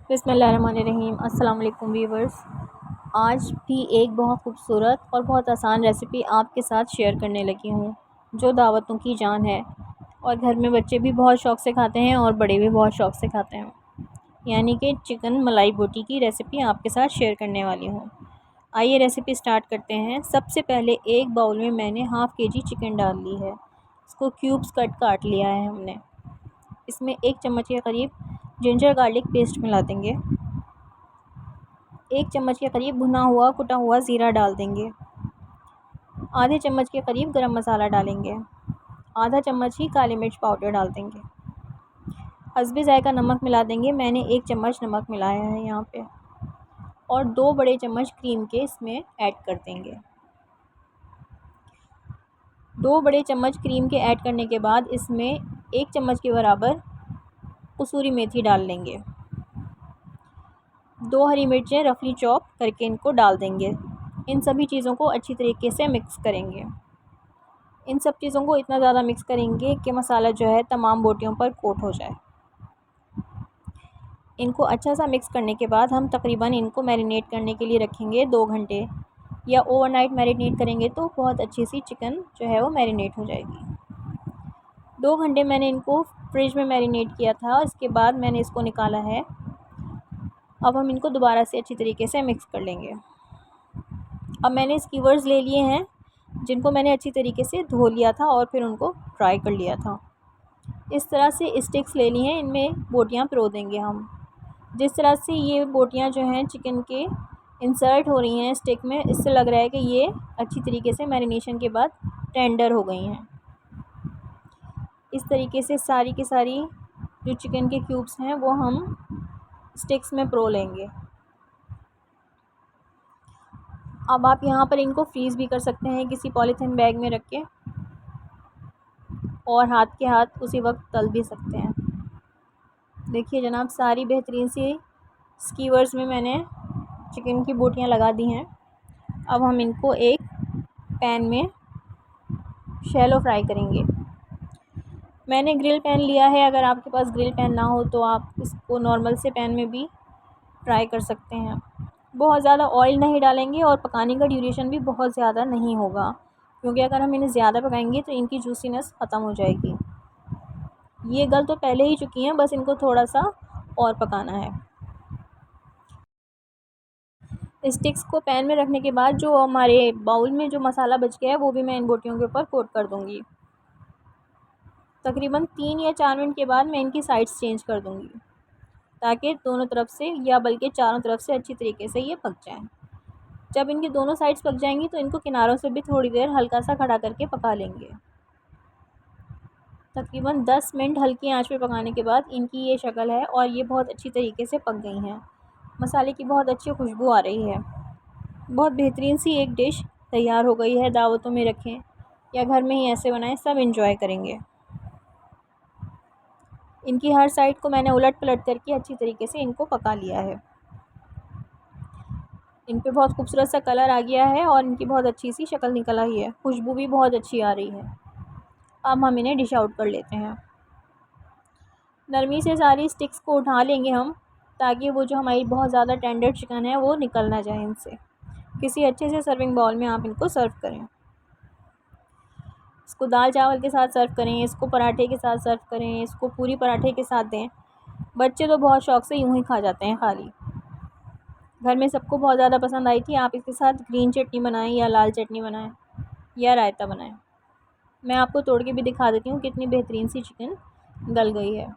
बिस्मिल्लाहिर्रहमानिर्रहीम। अस्सलाम वालेकुम व्यूवर्स। आज भी एक बहुत खूबसूरत और बहुत आसान रेसिपी आपके साथ शेयर करने लगी हूँ, जो दावतों की जान है और घर में बच्चे भी बहुत शौक़ से खाते हैं और बड़े भी बहुत शौक़ से खाते हैं। यानी कि चिकन मलाई बोटी की रेसिपी आपके साथ शेयर करने वाली हूँ। आइए रेसिपी स्टार्ट करते हैं। सबसे पहले एक बाउल में मैंने हाफ़ केजी चिकन डाल ली है। इसको क्यूब्स काट लिया है हमने। इसमें 1 चम्मच के करीब जिंजर गार्लिक पेस्ट मिला देंगे। 1 चम्मच के करीब भुना हुआ कुटा हुआ ज़ीरा डाल देंगे। आधे चम्मच के करीब गरम मसाला डालेंगे। आधा चम्मच ही काली मिर्च पाउडर डाल देंगे। हस्बे ज़ायका नमक मिला देंगे। मैंने 1 चम्मच नमक मिलाया है यहाँ पे। और 2 बड़े चम्मच क्रीम के इसमें ऐड कर देंगे। 2 बड़े चम्मच क्रीम के ऐड करने के बाद इसमें 1 चम्मच के बराबर कसूरी मेथी डाल लेंगे। 2 हरी मिर्चें रफली चॉप करके इनको डाल देंगे। इन सभी चीज़ों को अच्छी तरीके से मिक्स करेंगे। इन सब चीज़ों को इतना ज़्यादा मिक्स करेंगे कि मसाला जो है तमाम बोटियों पर कोट हो जाए। इनको अच्छा सा मिक्स करने के बाद हम तकरीबन इनको मैरिनेट करने के लिए रखेंगे 2 घंटे, या ओवरनाइट मैरिनेट करेंगे तो बहुत अच्छी सी चिकन जो है वो मैरिनेट हो जाएगी। 2 घंटे मैंने इनको फ्रिज में मैरिनेट किया था। इसके बाद मैंने इसको निकाला है। अब हम इनको दोबारा से अच्छी तरीके से मिक्स कर लेंगे। अब मैंने स्कीवर्स ले लिए हैं, जिनको मैंने अच्छी तरीके से धो लिया था और फिर उनको फ्राई कर लिया था। इस तरह से स्टिक्स ले ली हैं, इनमें बोटियां पिरो देंगे हम। जिस तरह से ये बोटियां जो हैं चिकन के इंसर्ट हो रही हैं स्टिक में, इससे लग रहा है कि ये अच्छी तरीके से मैरिनेशन के बाद टेंडर हो गई हैं। इस तरीके से सारी की सारी जो चिकन के क्यूब्स हैं वो हम स्टिक्स में पिरो लेंगे। अब आप यहाँ पर इनको फ्रीज़ भी कर सकते हैं किसी पॉलीथीन बैग में रख के, और हाथ के हाथ उसी वक्त तल भी सकते हैं। देखिए जनाब, सारी बेहतरीन सी स्कीवर्स में मैंने चिकन की बोटियाँ लगा दी हैं। अब हम इनको एक पैन में शैलो फ्राई करेंगे। मैंने ग्रिल पैन लिया है। अगर आपके पास ग्रिल पैन ना हो तो आप इसको नॉर्मल से पैन में भी फ्राई कर सकते हैं। बहुत ज़्यादा ऑयल नहीं डालेंगे और पकाने का ड्यूरेशन भी बहुत ज़्यादा नहीं होगा, क्योंकि अगर हम इन्हें ज़्यादा पकाएंगे तो इनकी जूसीनेस ख़त्म हो जाएगी। ये गल तो पहले ही चुकी हैं, बस इनको थोड़ा सा और पकाना है। स्टिक्स को पैन में रखने के बाद जो हमारे बाउल में जो मसाला बच गया है वो भी मैं इन बोटियों के ऊपर कोट कर दूँगी। तकरीबन 3 या 4 मिनट के बाद मैं इनकी साइड्स चेंज कर दूँगी, ताकि दोनों तरफ से या बल्कि चारों तरफ से अच्छी तरीके से ये पक जाएँ। जब इनकी दोनों साइड्स पक जाएंगी तो इनको किनारों से भी थोड़ी देर हल्का सा खड़ा करके पका लेंगे। तकरीबन 10 मिनट हल्की आंच पे पकाने के बाद इनकी ये शक्ल है और ये बहुत अच्छी तरीके से पक गई हैं। मसाले की बहुत अच्छी खुशबू आ रही है। बहुत बेहतरीन सी एक डिश तैयार हो गई है। दावतों में रखें या घर में ही ऐसे बनाएं, सब इंजॉय करेंगे। इनकी हर साइड को मैंने उलट पलट करके अच्छी तरीके से इनको पका लिया है। इन पे बहुत खूबसूरत सा कलर आ गया है और इनकी बहुत अच्छी सी शक्ल निकल आई है। खुशबू भी बहुत अच्छी आ रही है। अब हम इन्हें डिश आउट कर लेते हैं। नरमी से सारी स्टिक्स को उठा लेंगे हम, ताकि वो जो हमारी बहुत ज़्यादा टेंडर चिकन है वो निकल ना जाए इनसे। किसी अच्छे से सर्विंग बाउल में आप इनको सर्व करें। इसको दाल चावल के साथ सर्व करें, इसको पराठे के साथ सर्व करें, इसको पूरी पराठे के साथ दें। बच्चे तो बहुत शौक़ से यूँ ही खा जाते हैं खाली। घर में सबको बहुत ज़्यादा पसंद आई थी। आप इसके साथ ग्रीन चटनी बनाएं या लाल चटनी बनाएं या रायता बनाएं। मैं आपको तोड़ के भी दिखा देती हूँ कितनी बेहतरीन सी चिकन गल गई है।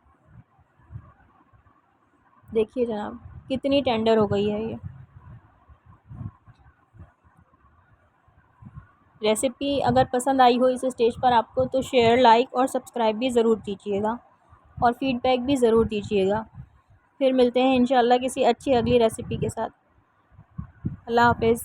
देखिए जनाब, कितनी टेंडर हो गई है ये। रेसिपी अगर पसंद आई हो इस स्टेज पर आपको, तो शेयर, लाइक और सब्सक्राइब भी ज़रूर कीजिएगा और फ़ीडबैक भी ज़रूर दीजिएगा। फिर मिलते हैं इंशाल्लाह किसी अच्छी अगली रेसिपी के साथ। अल्लाह हाफ़िज़।